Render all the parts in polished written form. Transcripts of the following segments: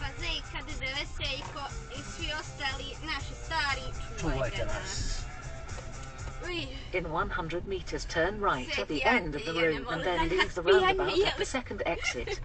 pa Zejka, Dede Veseljko i svi ostali naši stari, čuvajte nas. In 100 meters turn right at the end of the road and then leave the roundabout at the second exit.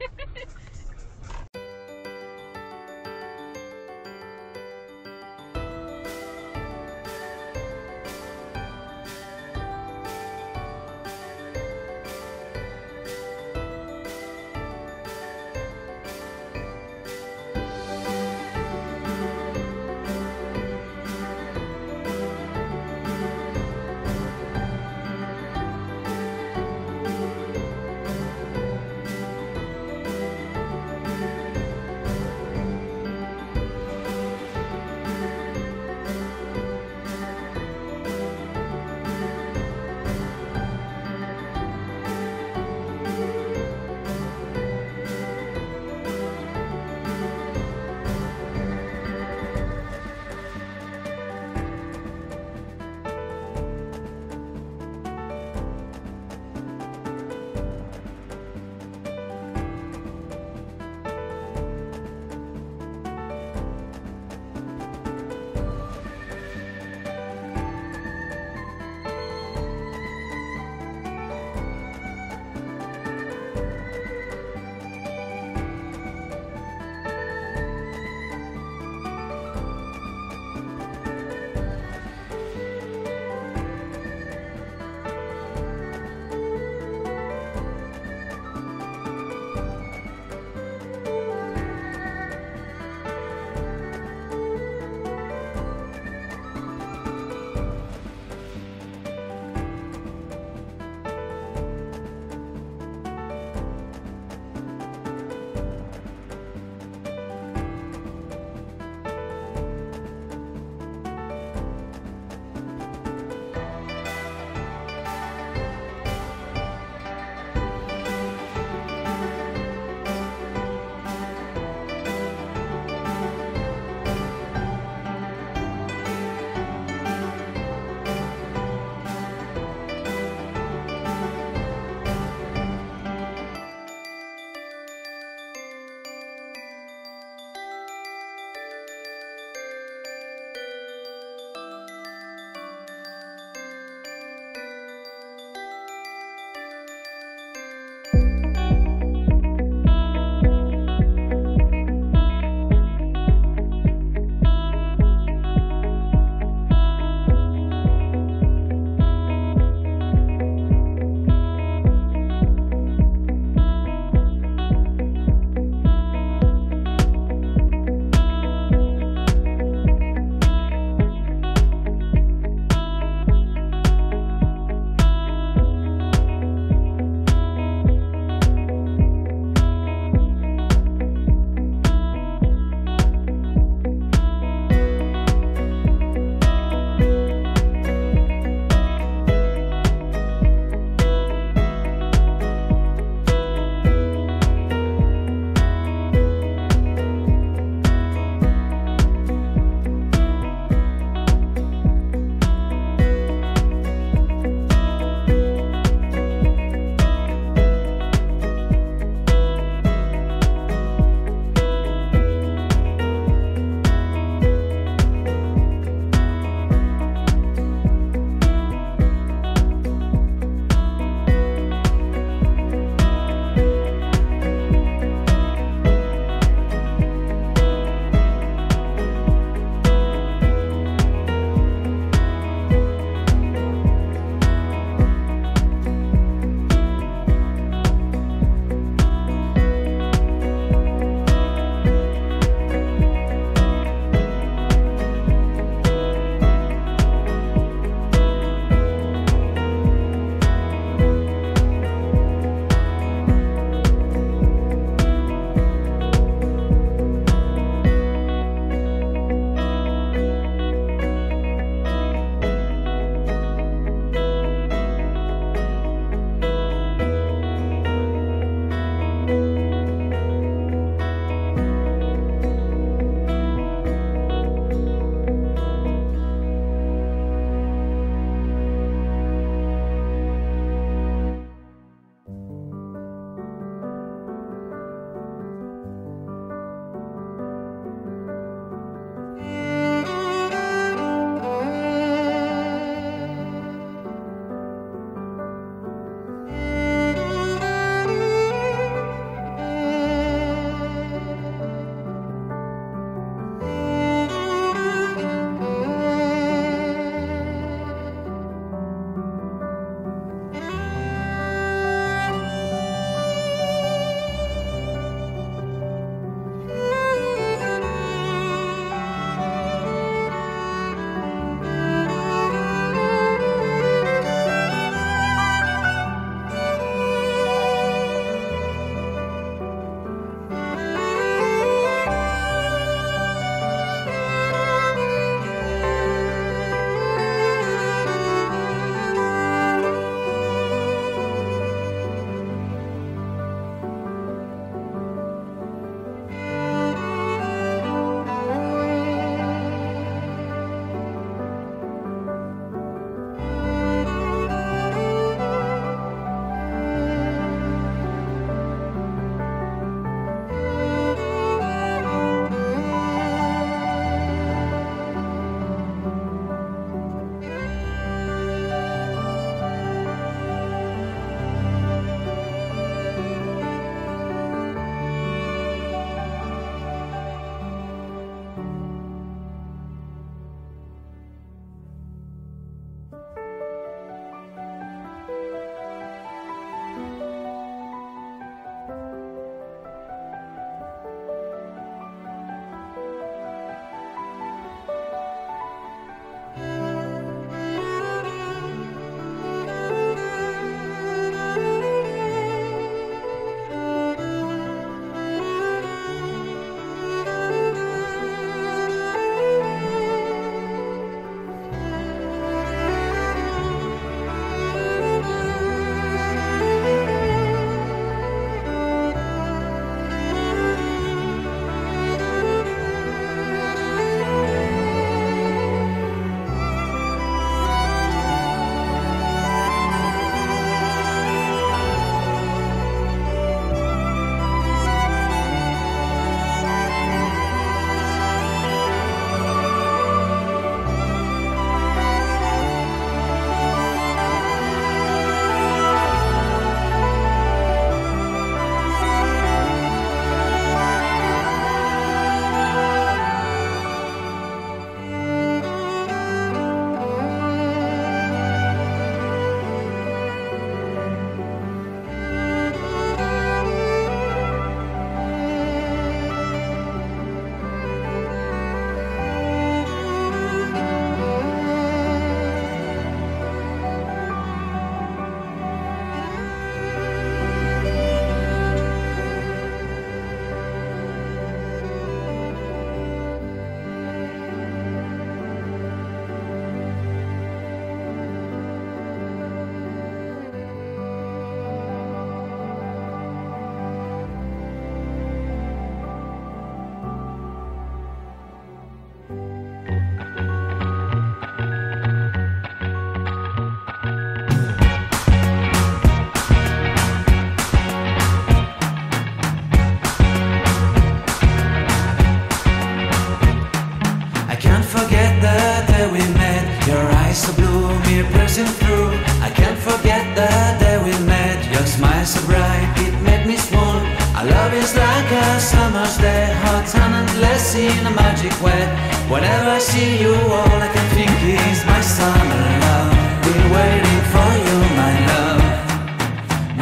a magic way. Whenever I see you, all I can think is my summer love. Been waiting for you, my love.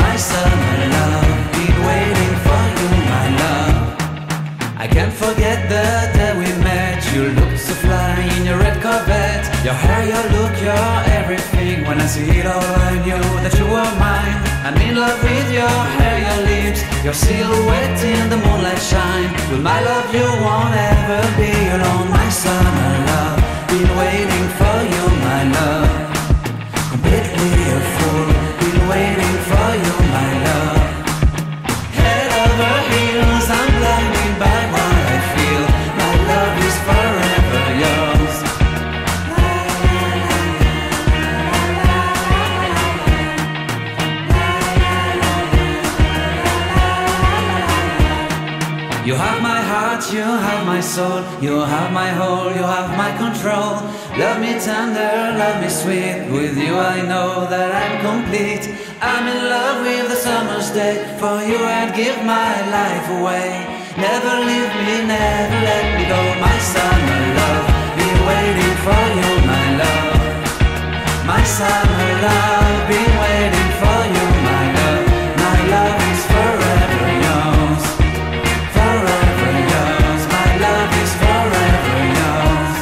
My summer love. Been waiting for you, my love. I can't forget the day we met. You looked so fly in your red Corvette. Your hair, your look, your everything. When I see it all, I knew that you were mine. I'm in love with your hair, your lips, your silhouette in the moonlight shine. With my love you won't ever be alone. My summer love, been waiting for you, my love. Completely a fool, been waiting for you, my love. Head over heels, I'm blinded by what I feel. My love is forever yours. You have my heart, you have my soul. You have my whole, you have my control. Love me tender, love me sweet. With you I know that I'm complete. I'm in love with the summer's day. For you I'd give my life away. Never leave me, never let me go. My summer love, been waiting for you, my love. My summer love, been waiting for you, my love. My love is forever yours. Forever yours. My love is forever yours.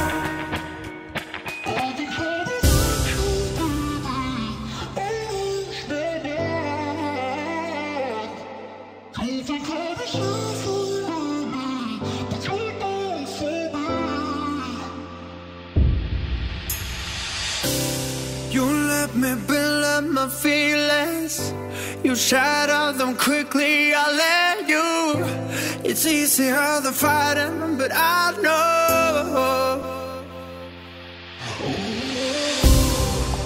You let me build up my feelings. You shatter them quickly, I let you. It's easier than fighting, but I know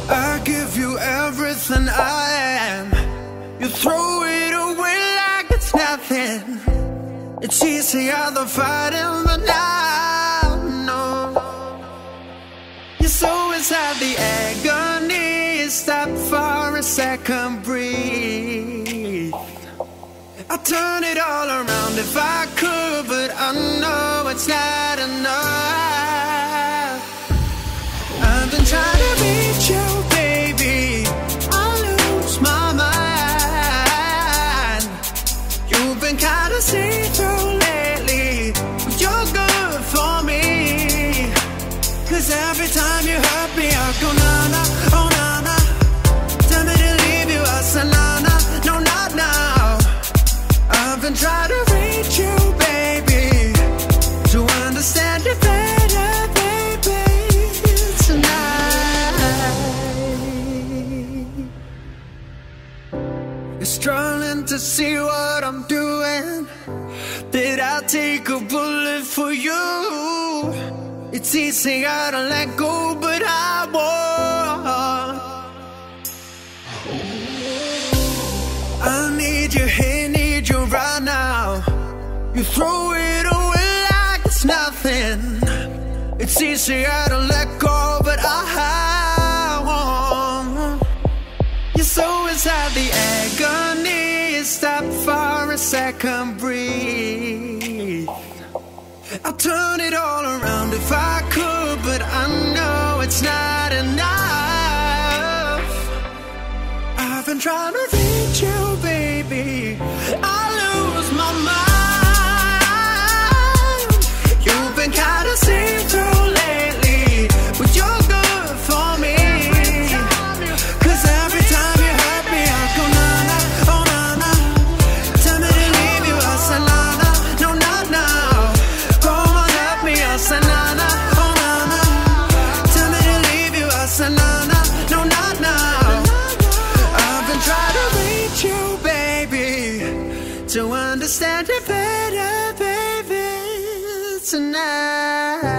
I give you everything I am. You throw it away like it's nothing. It's easier than fighting, but I know you're so inside the agony. Stop for a second, breathe. I'd turn it all around if I could, but I know it's not enough. I've been trying to reach you, baby. I lose my mind. You've been kinda see-through lately, but you're good for me. 'Cause every time you hurt me, I go na-na, oh na-na. Tell me to leave you, I say na-na, no not now. I've been trying to reach you, baby, to understand you better, baby, tonight. You're struggling to see what I'm doing. Did I take a bullet for you? It's easier to let go, but I won't. I need you here, need you right now. You throw it away like it's nothing. It's easier to let go, but I won't. You're so inside the agony. Stop for a second, breathe. I'll turn it all around if I could, but I know it's not enough. I've been trying to reach you, baby. I lose my mind. You've been kinda see-through lately, but you're good for me. 'Cause every time you hurt me, I go na-na, oh na-na. Tell me to leave you, I say na-na, no not now. Go on, hurt me, I say na-na, oh na-na. Tell me to leave you, I say na-na, no not now. I've been trying to reach you, baby, to understand you better, baby, tonight.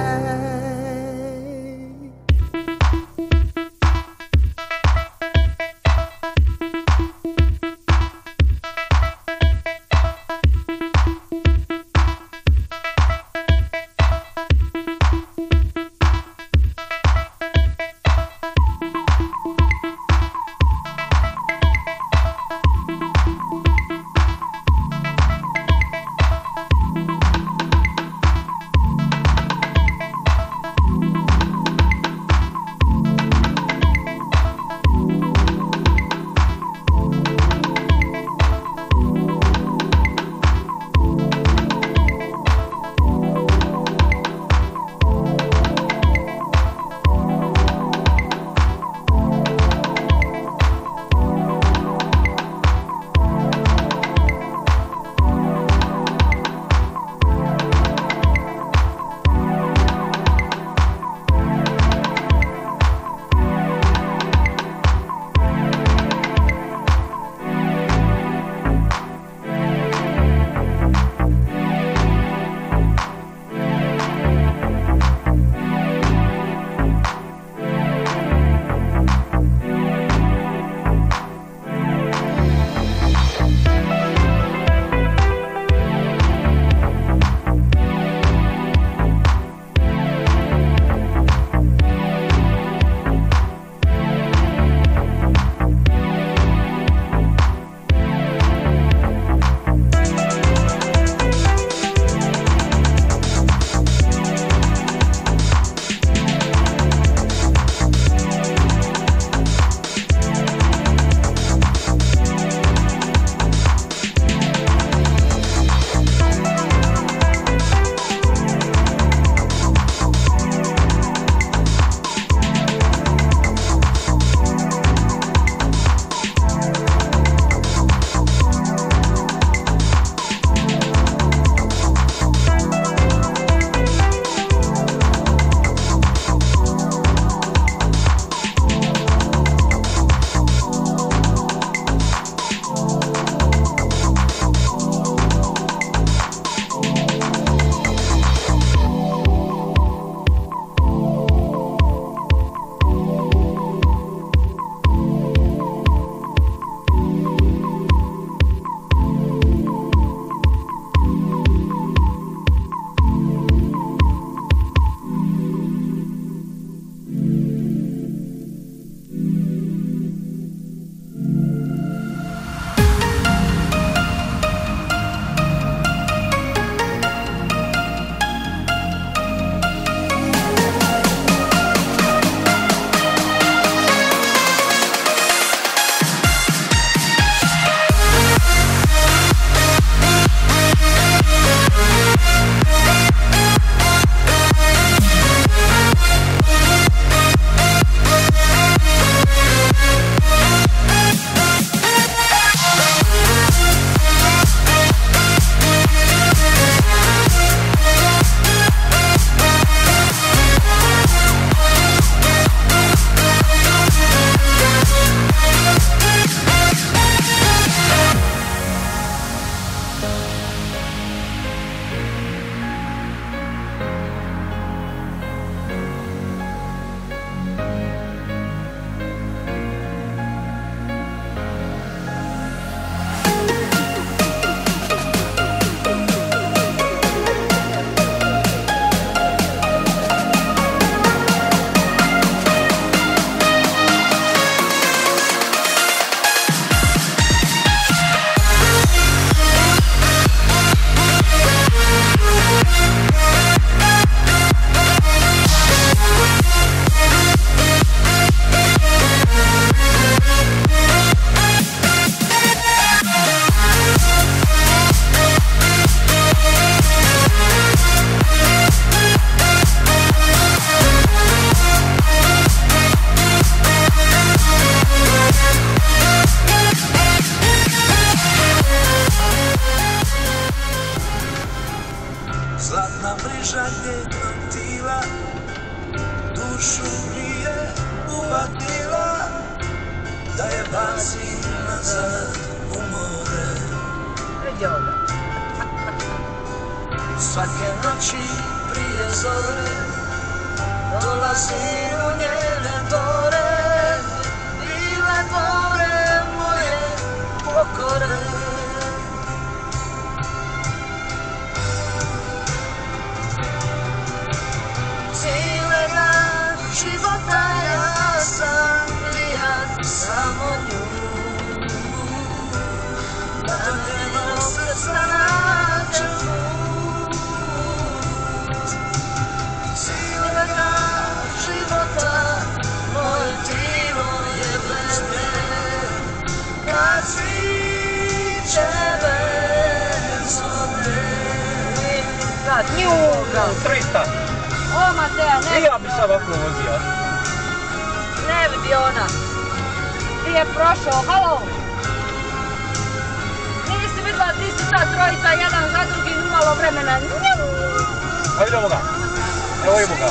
svake noći prije zore dolazi u njene dvore, bile dvore moje pokore. Cijelega života ja sam grijat samo nju, da nema srca nađe put. Cijelega života moje tijelo je bez nje, kad sviće bez one. Njuga! 300. O, Mateja, ne I ja bi sad ovako vozio. Ne vidi ona. Ti je prošao, halo? Nisi vidjela, ti si ta trojica, jedan za drugim, malo vremena. A idemo ga. Evo imamo ga.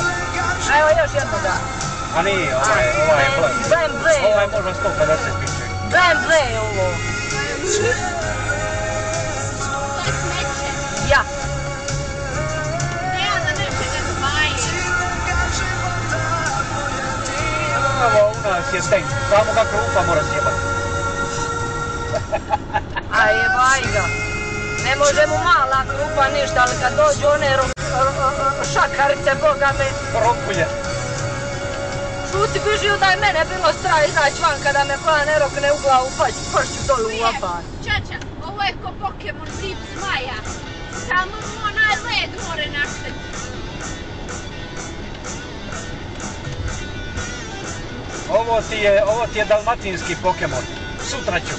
Evo još jednoga. A nije, ovaj je BMW. Ovaj je možda 150 piše. BMW je ovo. Ja. Evo, u nas je stenk, samo ga krupa mora sjebati. A jebaj ga. Ne može mu mala krupa ništa, ali kad dođu one šakarice, boga me... Rokuje. Šuti, biži da je mene bilo strah izaći van kada me koja ne rokne u glavu, pašću dolu u apan. Čača, ovo je ko Pokemon tip zmaja. Samo onaj led more našteti. Ovo ti je dalmatinski Pokemon. Sutra ću.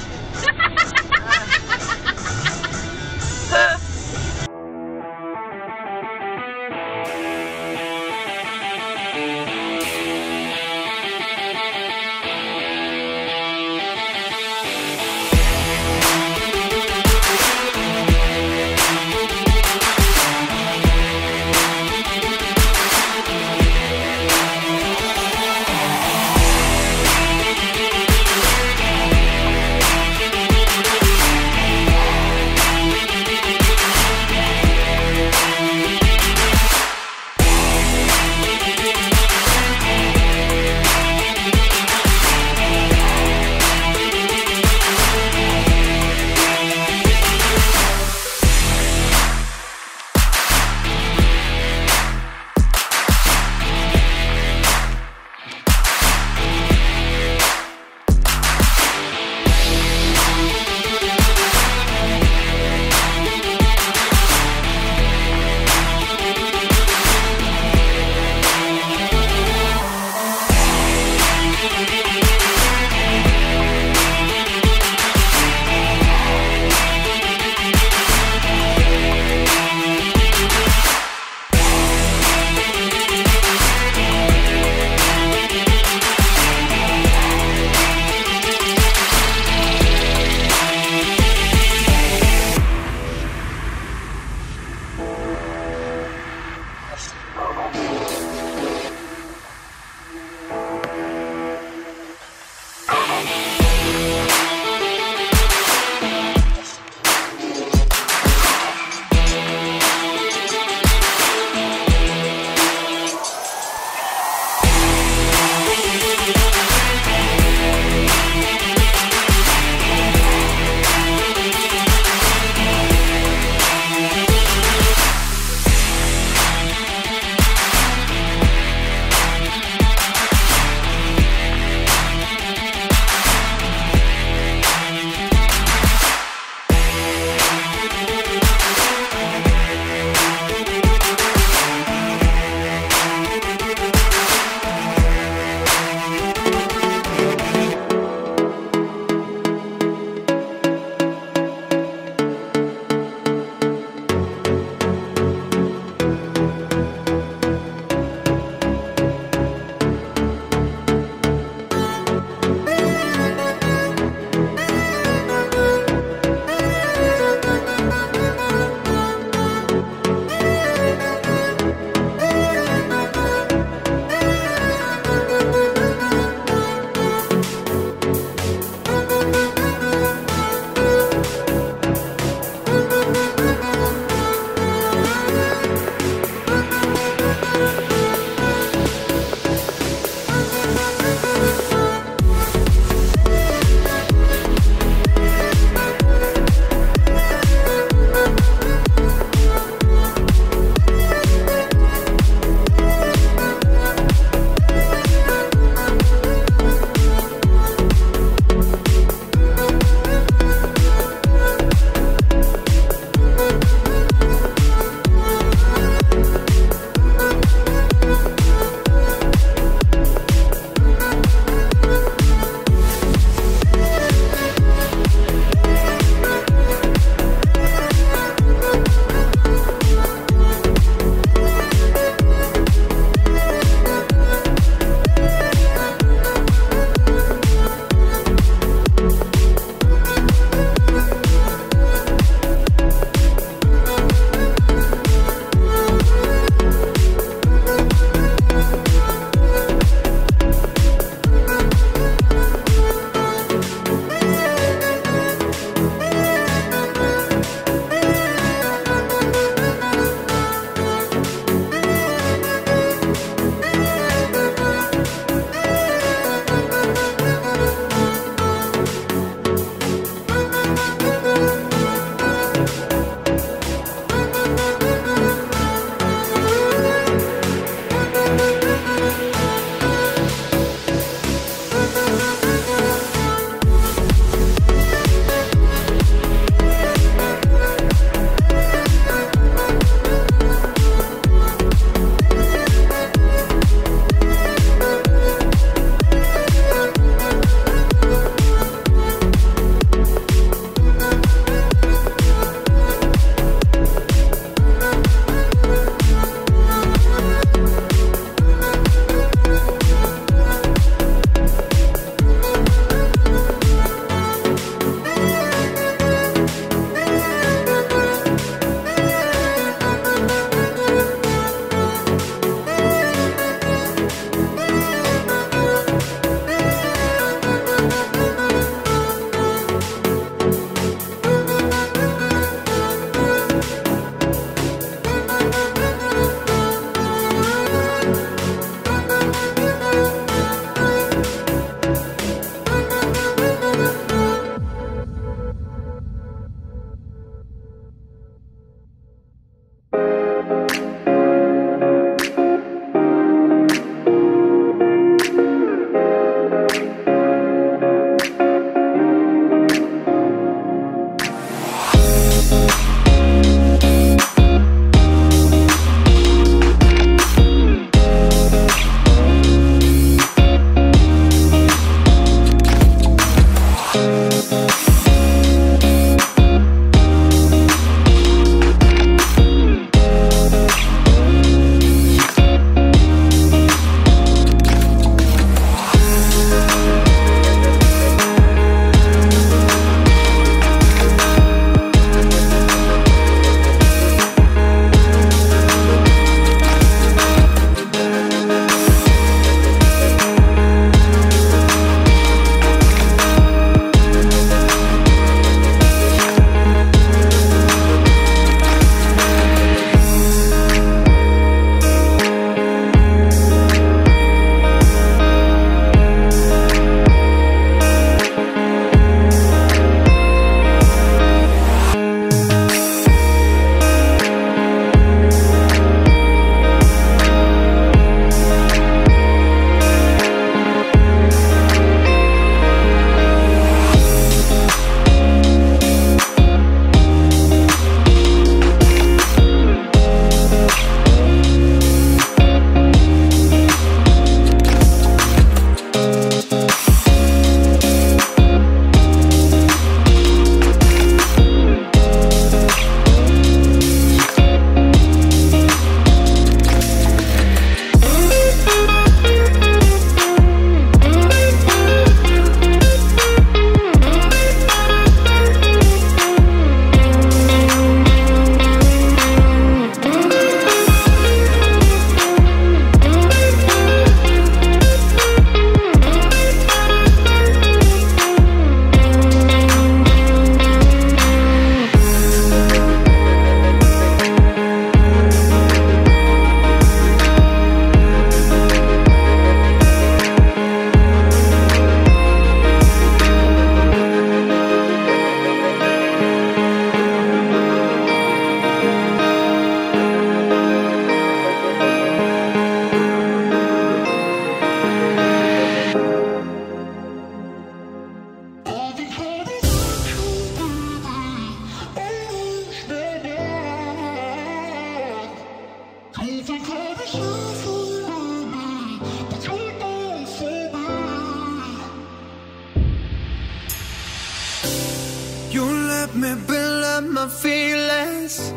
You let me build up my feelings.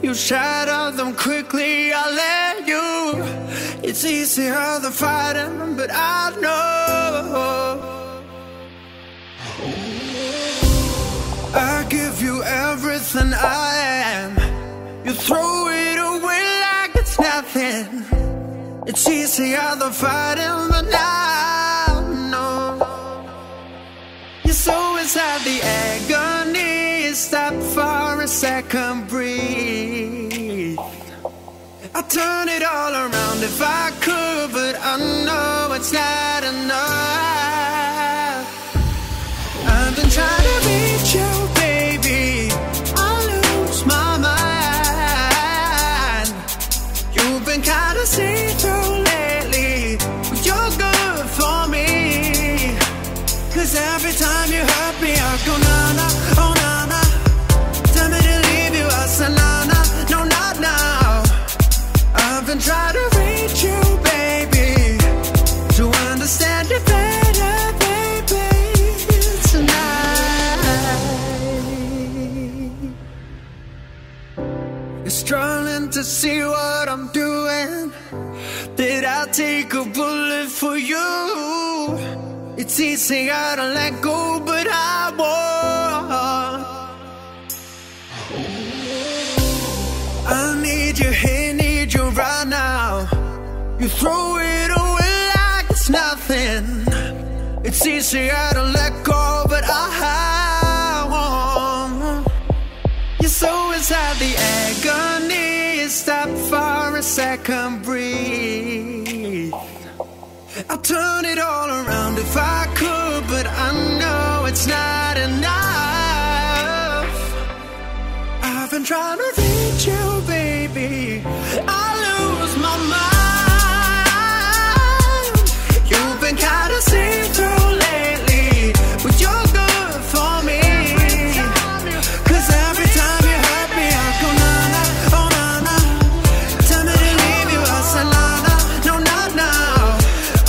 You shatter them quickly, I let you. It's easier than fighting, but I know I give you everything I am. You throw it away like it's nothing. It's easier than fighting, but I know you're so inside the agony. Stop for a second, breathe. I'd turn it all around if I could, but I know it's not enough. I've been trying to reach you, baby. I lose my mind. You've been kinda see-through lately, but you're good for me. 'Cause every time you hurt me, I go na-na, oh na-na. Tell me to leave you, I say na-na, no not now. I've been trying to reach you, baby, to understand you better, baby, tonight. You're struggling to see what I'm doing. Did I take a bullet for you? It's easier to let go, but I won't. I need you here, need you right now. You throw it away like it's nothing. It's easier to let go, but I won't. You're so inside the agony. Stop for a second, breathe. I'll turn it all around if I could, but I know it's not enough. I've been trying to reach you, baby. I lose my mind. You've been kinda see-through lately, but you're good for me. 'Cause every time you hurt me, I go na-na, oh na-na. Tell me to leave you, I say na-na, no not now.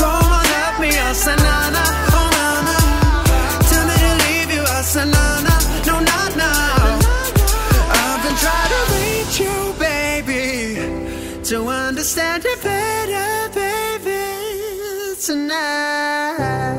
Go on, help me, I say na-na, oh na-na. Tell me to leave you, I say na-na, no not now. I've been trying to reach you, baby, to understand you better, baby, tonight.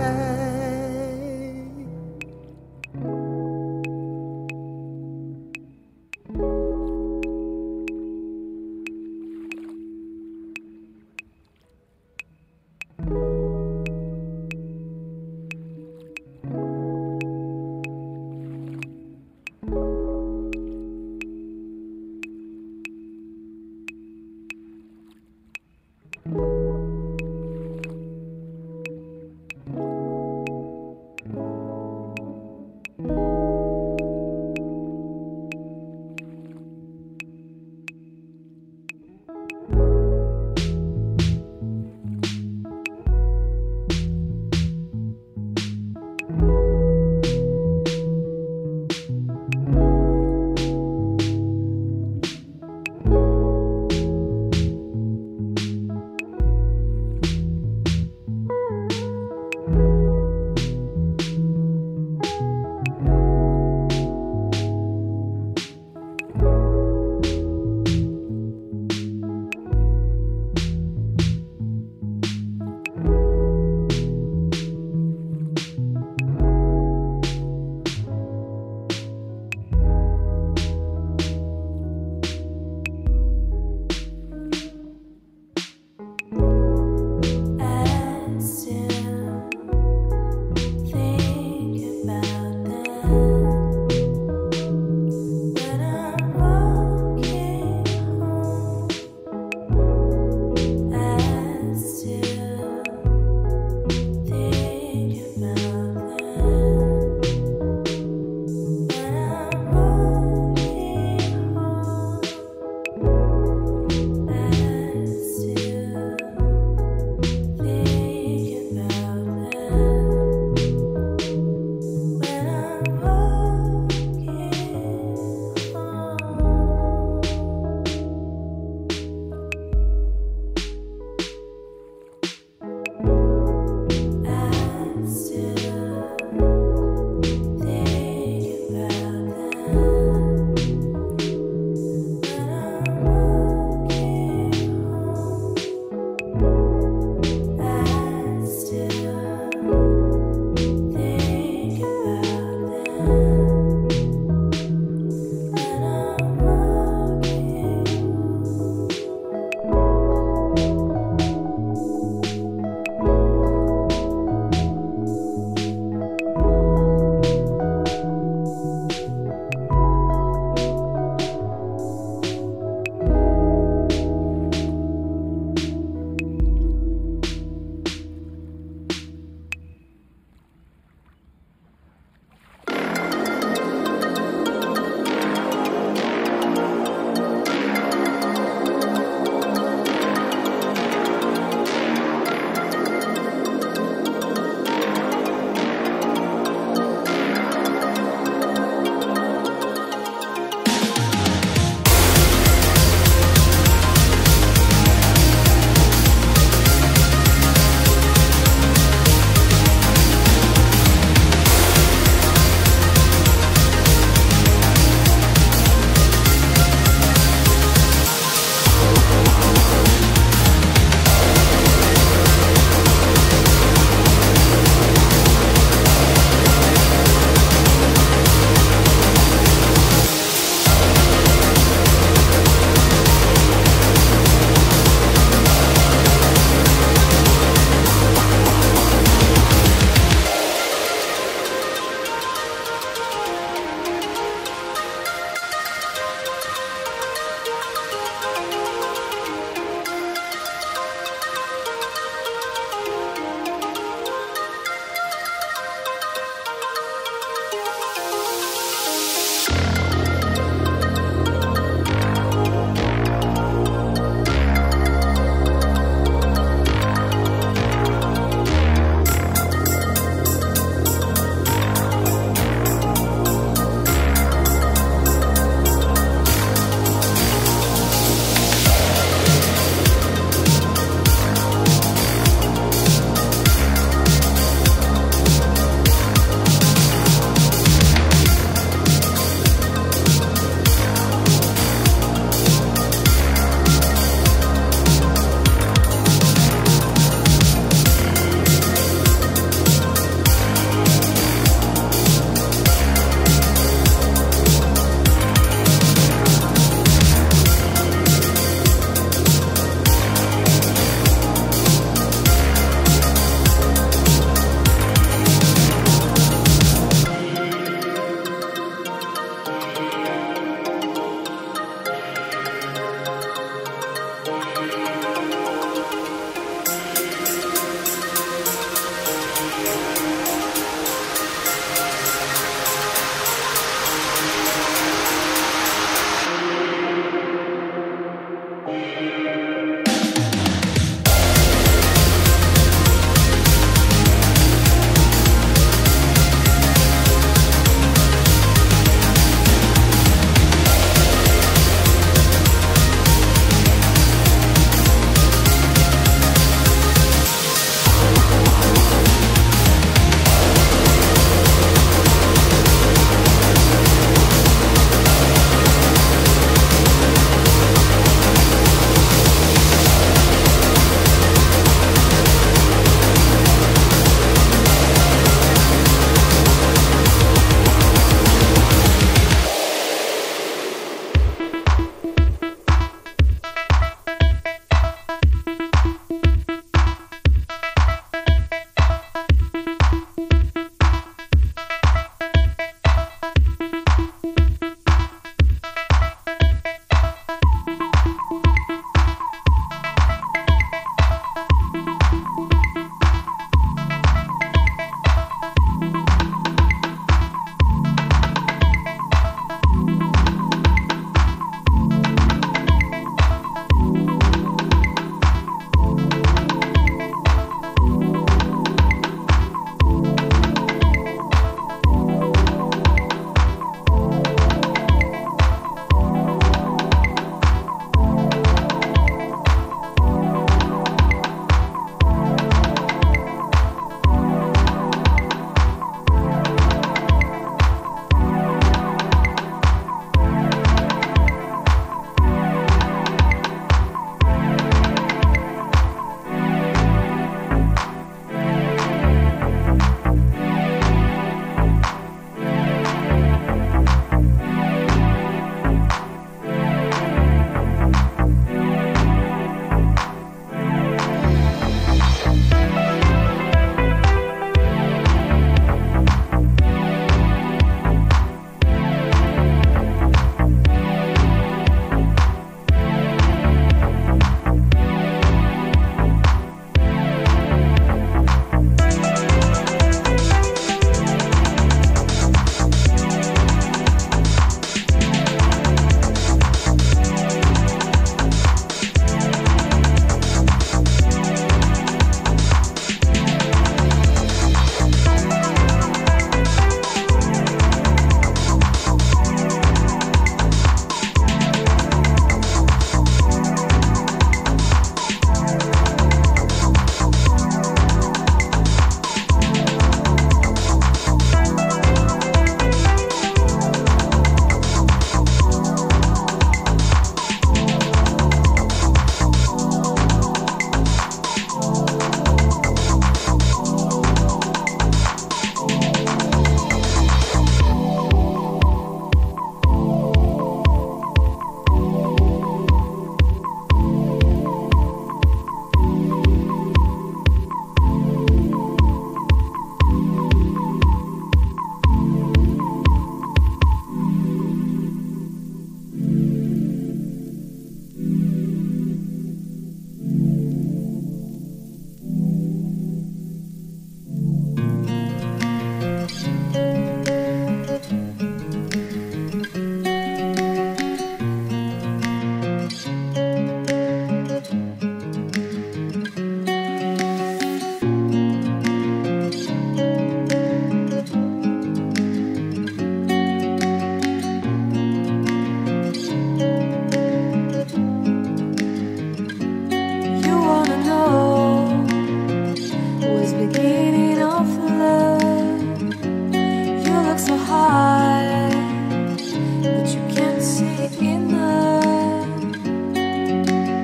you can't see it enough.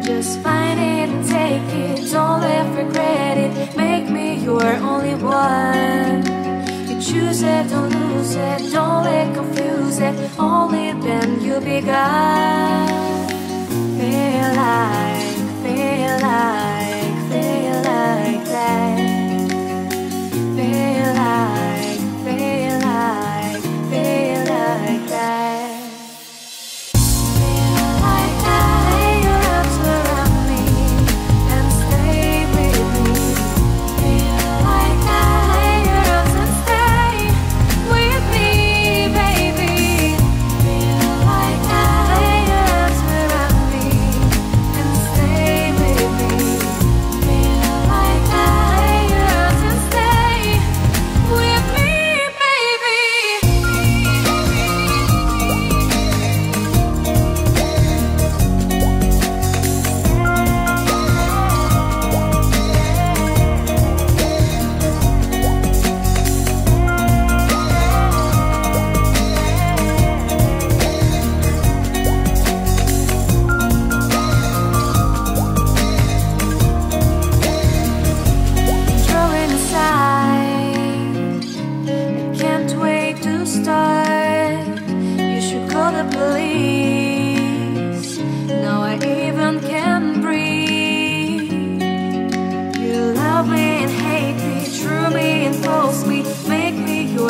Just find it and take it, don't let regret it. Make me your only one. You choose it, don't lose it, don't let confuse it. Only then you'll be gone. Feel like that. Feel like that.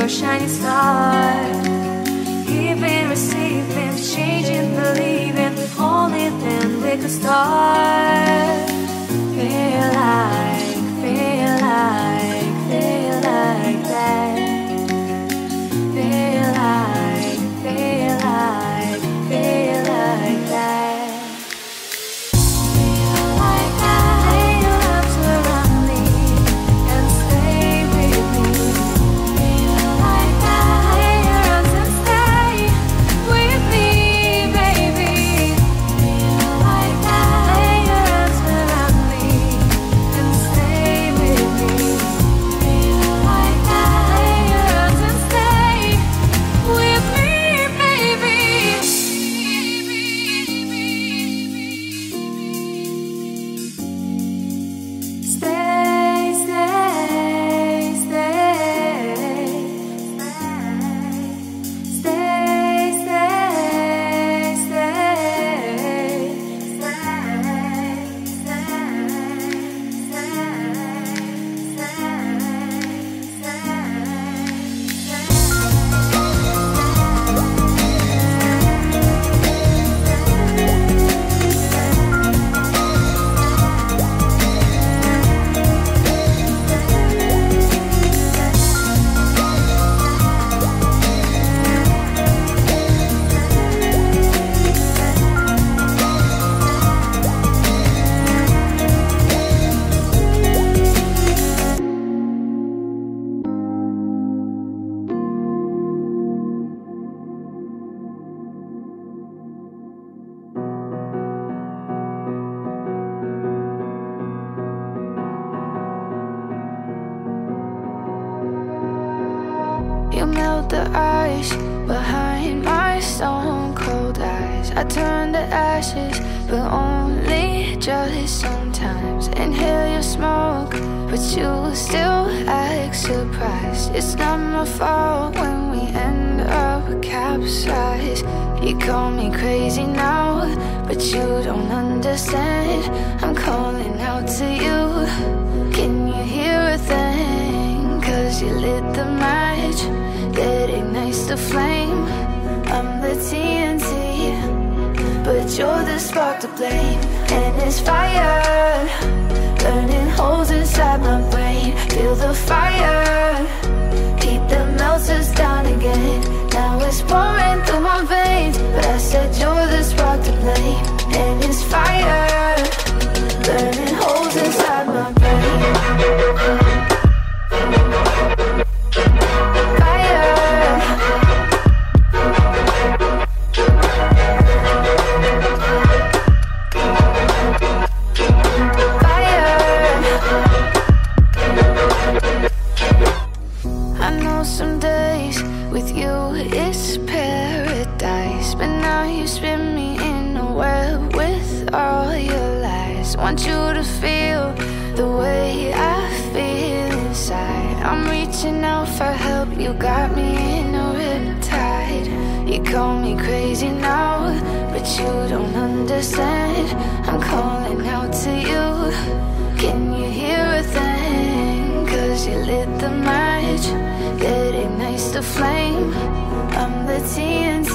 Shining star, giving, receiving, changing, believing. Only then we could start. Feel like that. Feel like that. Feel like that. Feel like that. Your arms around me and stay with me. The ice behind my stone cold eyes. I turn to ashes, but only just sometimes. Inhale your smoke, but you still act surprised. It's not my fault when we end up capsized. You call me crazy now, but you don't understand. I'm calling out to you. Can you hear a thing? 'Cause you lit the match that ignites the flame. I'm the TNT, but you're the spark to blame. And it's fire, burning holes inside my brain. Feel the fire, heat that melts us down again. Now it's pouring through my veins, but I said you're the spark to blame. And it's fire, burning holes inside my brain. Some days with you is paradise. just want you to feel the way I feel inside. I'm reaching out for help, you got me in a riptide. You call me crazy now, but you don't understand. I'm calling out to you, can you hear a thing? Cause you lit the match that ignites the flame. I'm the TNT,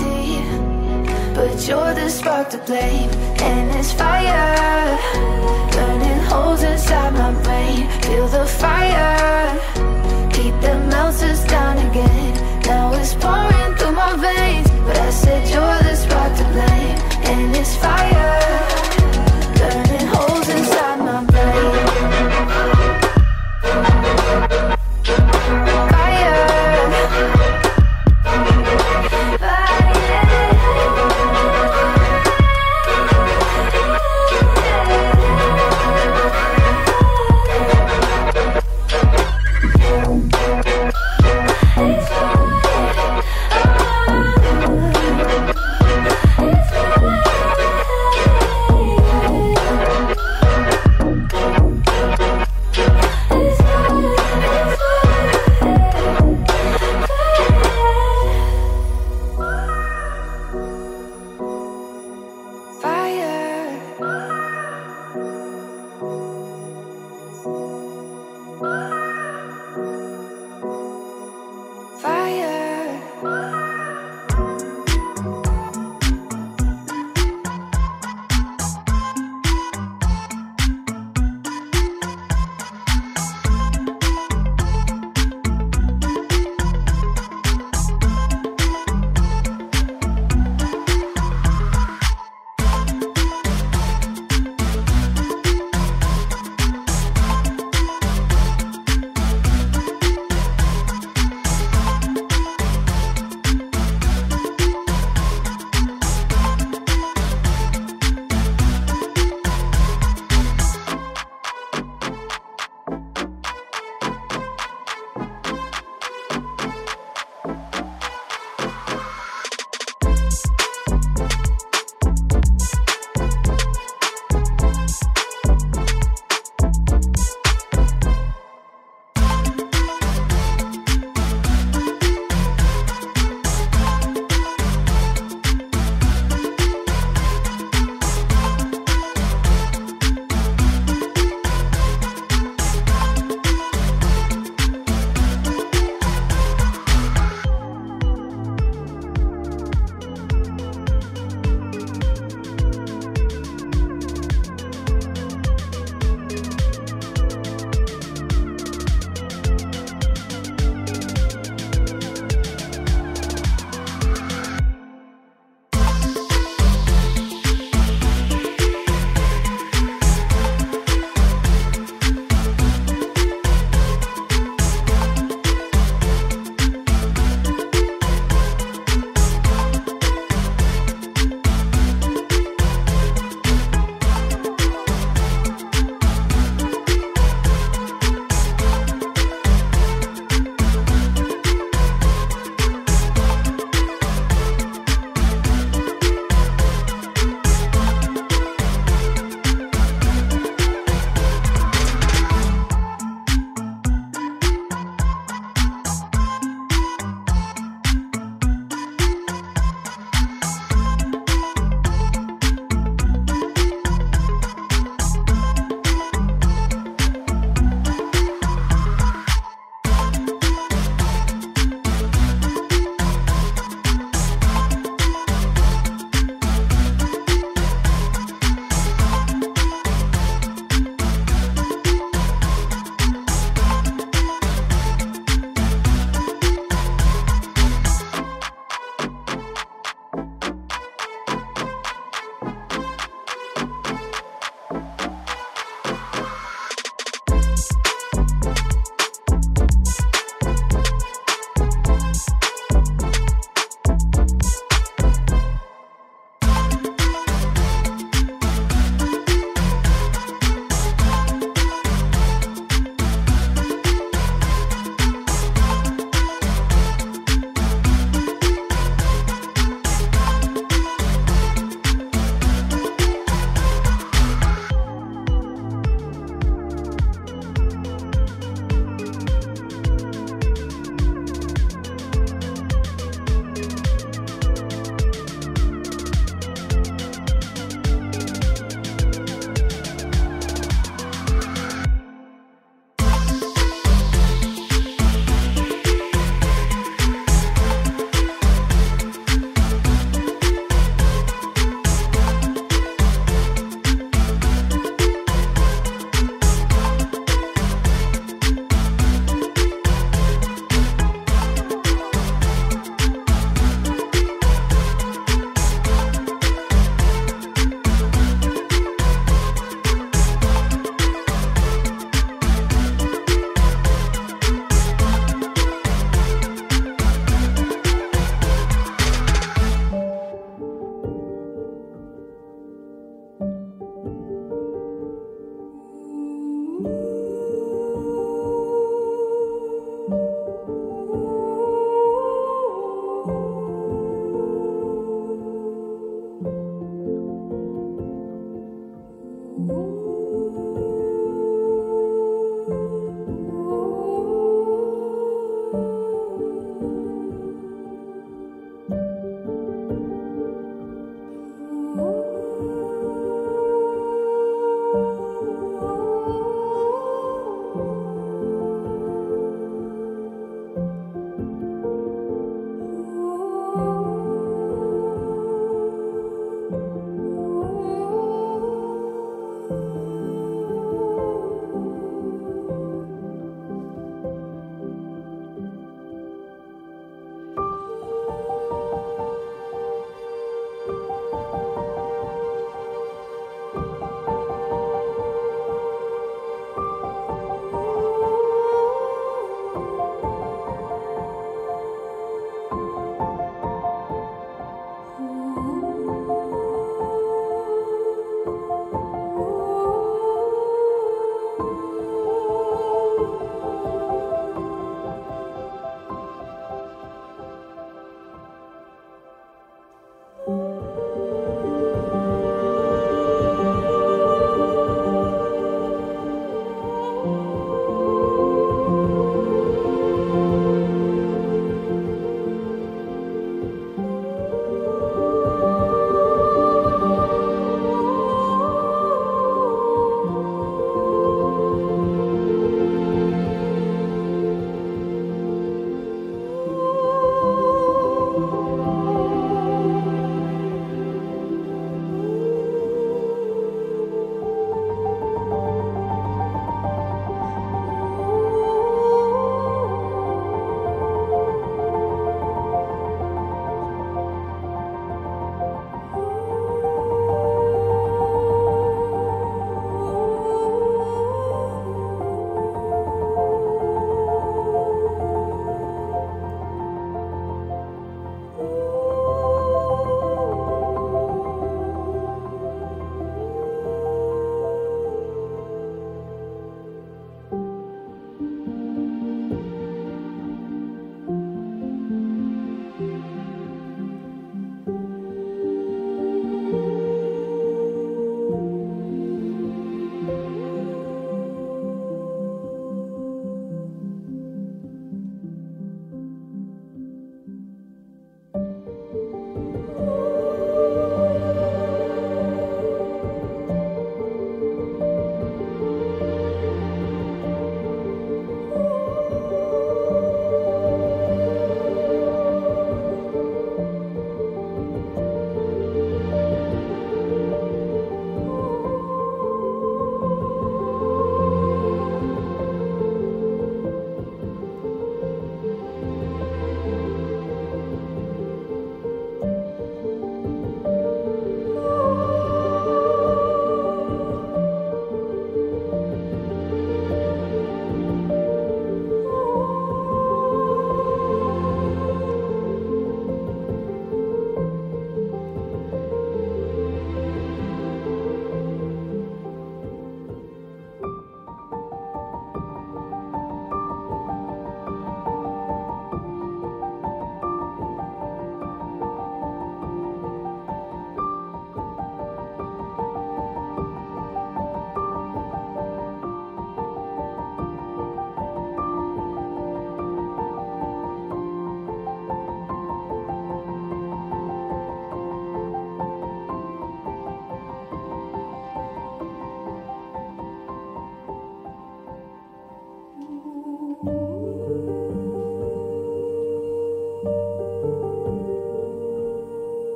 but you're the spark to blame. And it's fire, burning holes inside my brain. Feel the fire, heat that melts us down again. Now it's pouring through my veins, but I said you're the spark to blame. And it's fire, burning holes inside my brain.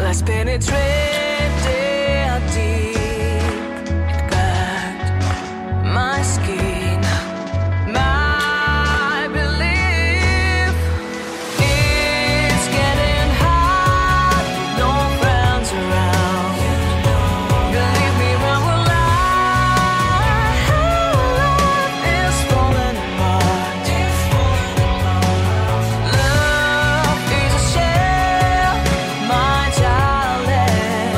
let's penetrate deep back my skin, my belief. It's getting hot, no friends around. Believe me when we're live is falling apart. Love is a shell, my darling.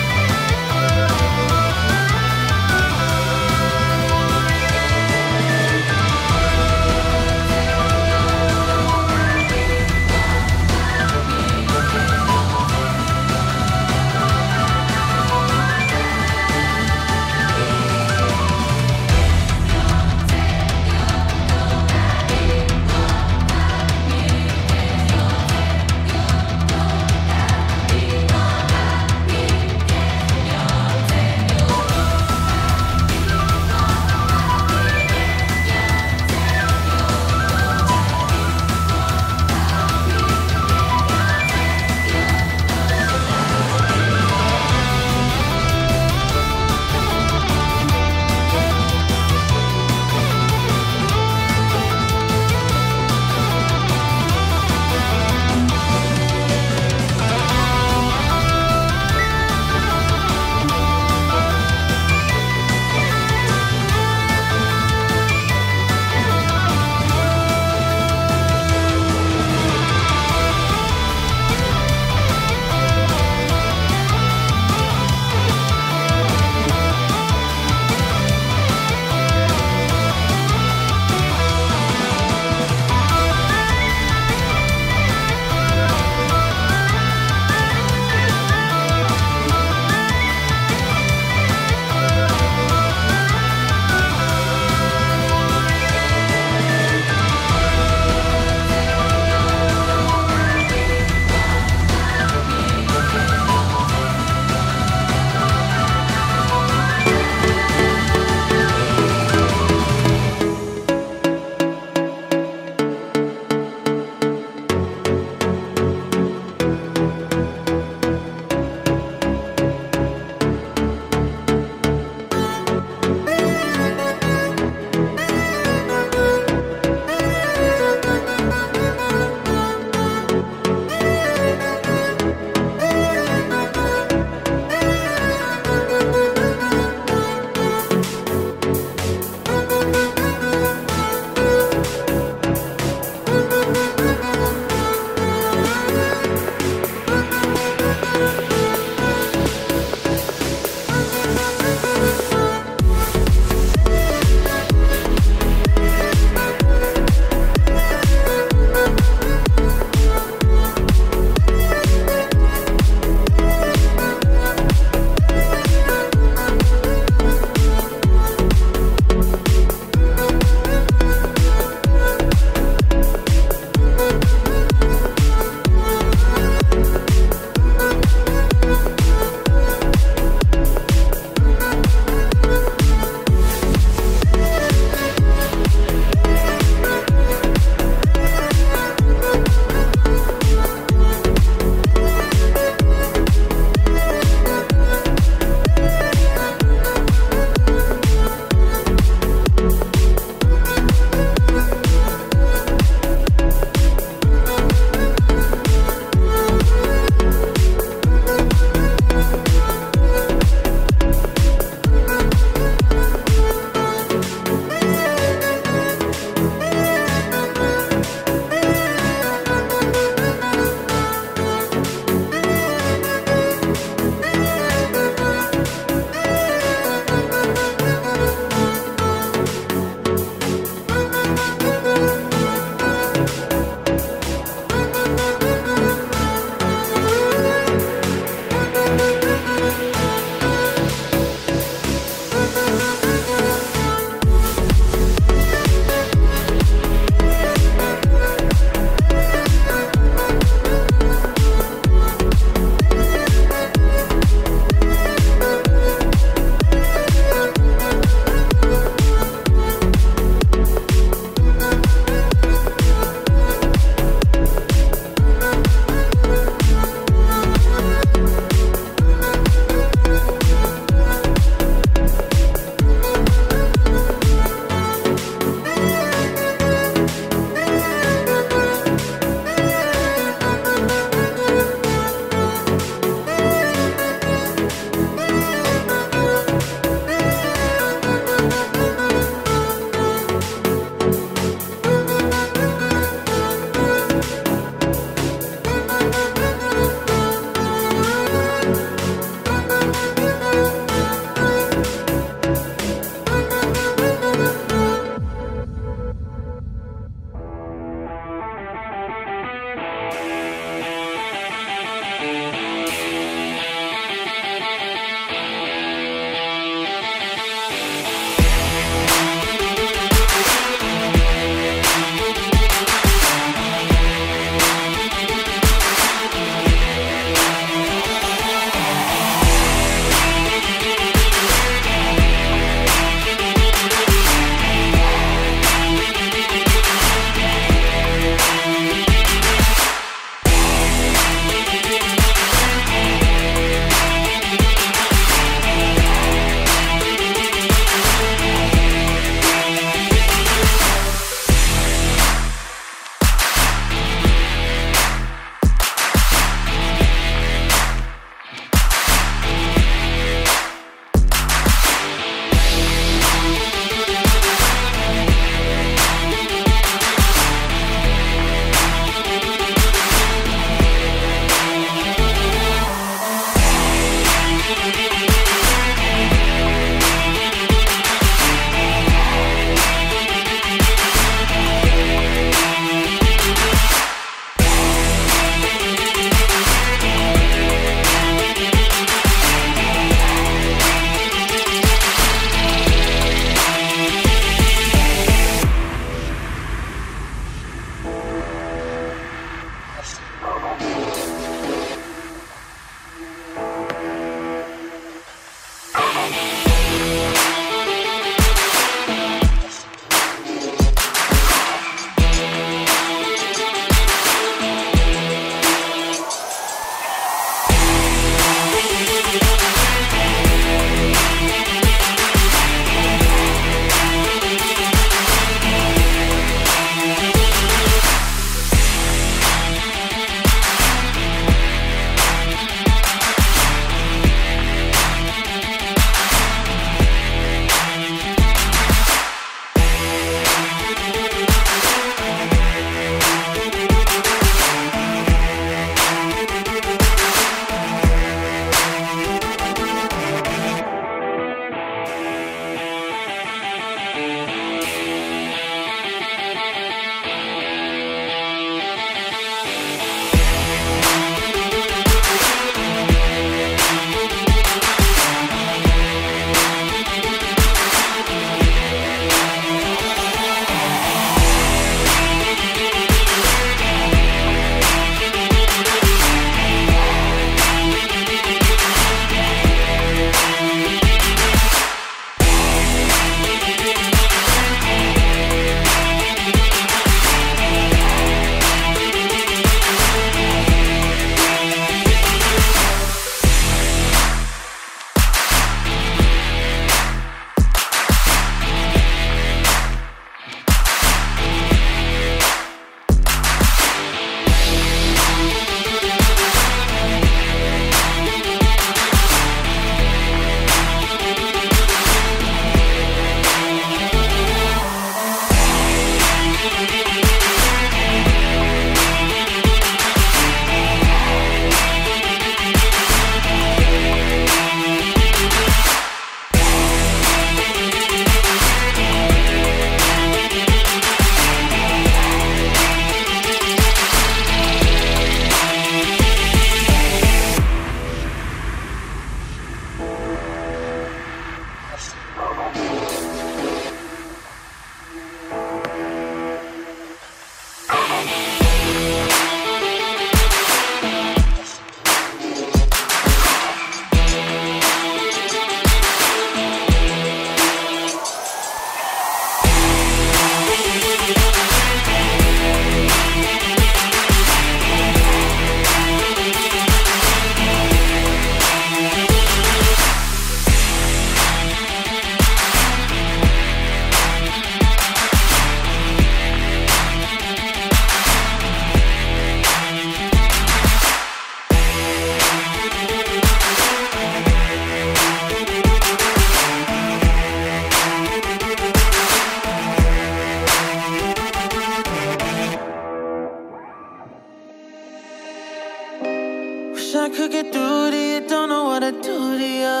Wish I could get through to you, don't know what to do to you.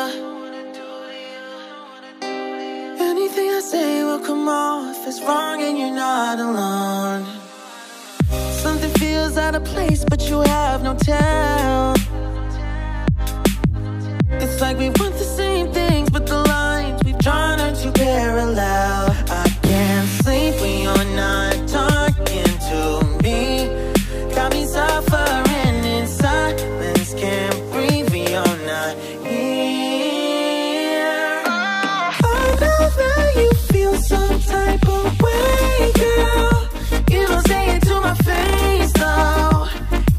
Anything I say will come off as wrong and you're not alone. Something feels out of place, but you have no tell. It's like we want the same things, but the lines we've drawn are too parallel. I can't sleep when you're not talking to me. Got me suffering in silence, can't breathe when you're not here. I know that you feel some type of way, girl. You don't say it to my face, though.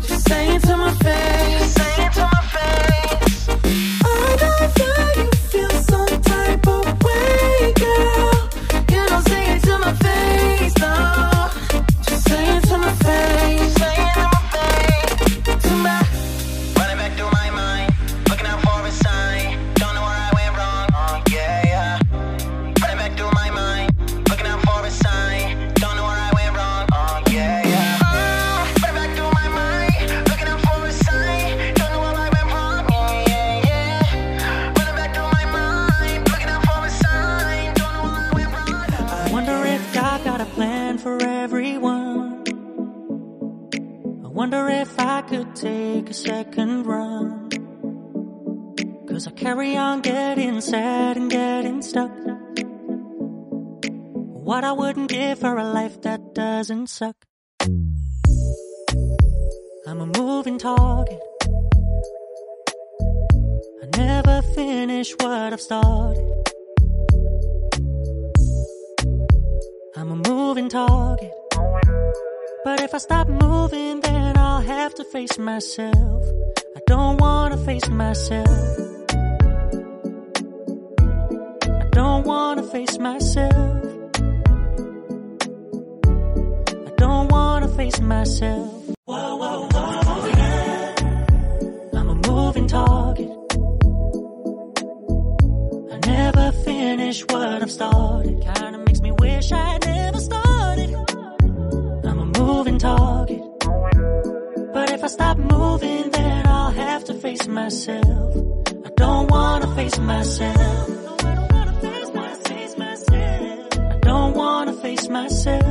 Just say it to my face. Say it to my face. I know that you feel some type of way, girl. You don't say it to my face, though. Just say it to my face. Say it to my face. To my. Running back through my mind, looking out for a sign. Don't know where I went wrong. Yeah, yeah. Running back through my mind, looking out for a sign. Don't know where I went wrong. Yeah, yeah. Running back through my mind, looking out for a sign. Don't know where I went wrong. Yeah, yeah. Running back through my mind, looking out for a sign. Don't know where I went wrong. I wonder if God got a plan for everyone. I wonder if I could take a second run. 'Cause I carry on getting sad and getting stuck. What I wouldn't give for a life that doesn't suck. I'm a moving target. I never finish what I've started. I'm a moving target. But if I stop moving, then I'll have to face myself. I don't wanna face myself. I don't wanna face myself. I don't wanna face myself. Whoa, whoa, whoa, yeah. I'm a moving target. I never finish what I've started. Kinda makes me wish I never started. I'm a moving target. But if I stop moving, then I'll have to face myself. I don't wanna face myself. I don't wanna face myself.